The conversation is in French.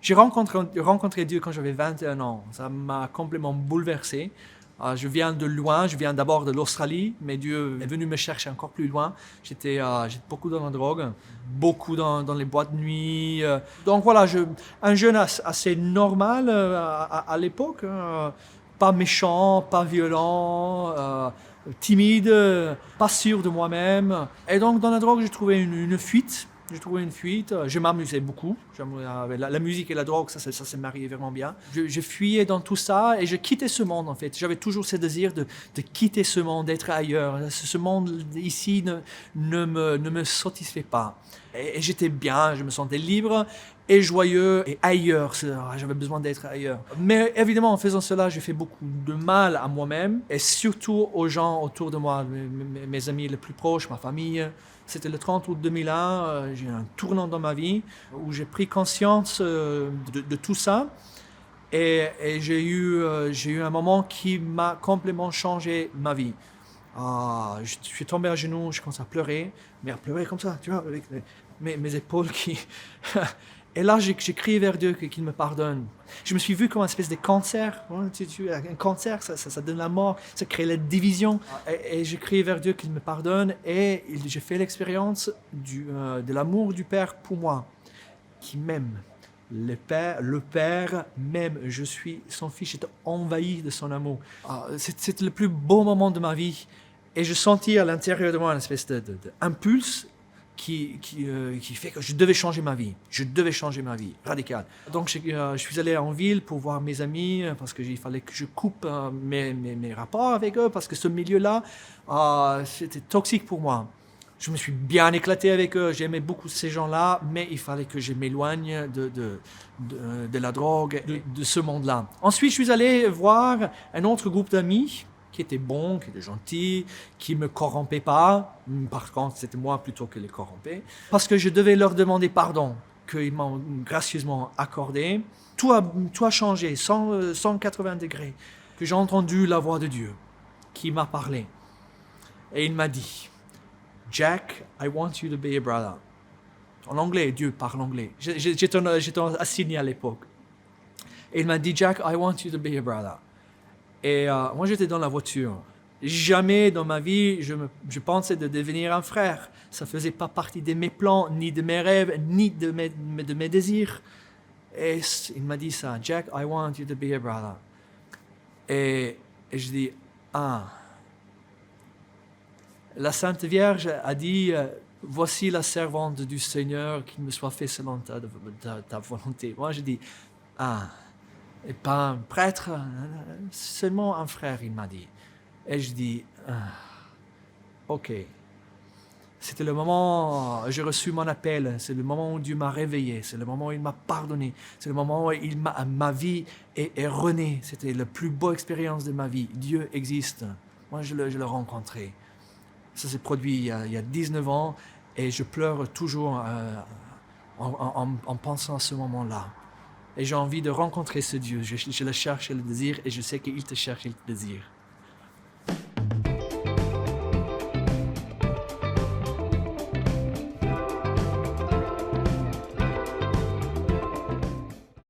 J'ai rencontré Dieu quand j'avais 21 ans. Ça m'a complètement bouleversé. Je viens de loin, je viens d'abord de l'Australie, mais Dieu est venu me chercher encore plus loin. J'étais beaucoup dans la drogue, beaucoup dans les boîtes de nuit. Donc voilà, un jeune assez normal à l'époque, hein, pas méchant, pas violent, timide, pas sûr de moi-même. Et donc dans la drogue, j'ai trouvé une fuite. J'ai trouvé une fuite, je m'amusais beaucoup. La musique et la drogue, ça se mariait vraiment bien. Je fuyais dans tout ça et je quittais ce monde en fait. J'avais toujours ce désir de quitter ce monde, d'être ailleurs. Ce monde ici ne me satisfait pas. Et j'étais bien, je me sentais libre et joyeux et ailleurs. J'avais besoin d'être ailleurs. Mais évidemment, en faisant cela, j'ai fait beaucoup de mal à moi-même et surtout aux gens autour de moi, mes amis les plus proches, ma famille. C'était le 30 août 2001, j'ai eu un tournant dans ma vie où j'ai pris conscience de tout ça et j'ai eu un moment qui m'a complètement changé ma vie. Je suis tombé à genoux, je commence à pleurer, mais à pleurer comme ça, tu vois, avec mes épaules qui... Et là, j'ai crié vers Dieu qu'il me pardonne. Je me suis vu comme une espèce de cancer. Un cancer, ça donne la mort, ça crée la division. Et j'ai crié vers Dieu qu'il me pardonne. Et j'ai fait l'expérience de l'amour du Père pour moi, qui m'aime. Le Père m'aime. Je suis son fils. J'étais envahi de son amour. C'était le plus beau moment de ma vie. Et je sentis à l'intérieur de moi une espèce d'impulse qui fait que je devais changer ma vie. Je devais changer ma vie, radical. Donc je suis allé en ville pour voir mes amis parce qu'il fallait que je coupe mes rapports avec eux parce que ce milieu-là, c'était toxique pour moi. Je me suis bien éclaté avec eux, j'aimais beaucoup ces gens-là, mais il fallait que je m'éloigne de la drogue, de ce monde-là. Ensuite, je suis allé voir un autre groupe d'amis qui était bon, qui était gentil, qui me corrompait pas. Par contre, c'était moi plutôt que les corrompés. Parce que je devais leur demander pardon, qu'ils m'ont gracieusement accordé. Tout a changé, 180 degrés. Que j'ai entendu la voix de Dieu qui m'a parlé. Et il m'a dit, Jack, I want you to be a brother. En anglais, Dieu parle anglais. J'étais assigné à l'époque. Et il m'a dit, Jack, I want you to be a brother. Et moi, j'étais dans la voiture. Jamais dans ma vie, je pensais de devenir un frère. Ça ne faisait pas partie de mes plans, ni de mes rêves, ni de mes désirs. Et il m'a dit ça, Jack, I want you to be a brother. Et je dis, La Sainte Vierge a dit, voici la servante du Seigneur, qu'il me soit fait selon ta volonté. Moi, je dis, et pas un prêtre, seulement un frère, il m'a dit. Et je dis, ok. C'était le moment où j'ai reçu mon appel, c'est le moment où Dieu m'a réveillé, c'est le moment où il m'a pardonné, c'est le moment où ma vie est renée. C'était la plus beau expérience de ma vie. Dieu existe. Moi, je l'ai rencontré. Ça s'est produit il y a 19 ans et je pleure toujours en pensant à ce moment-là. Et j'ai envie de rencontrer ce Dieu. Je le cherche et le désire et je sais qu'il te cherche et il te désire.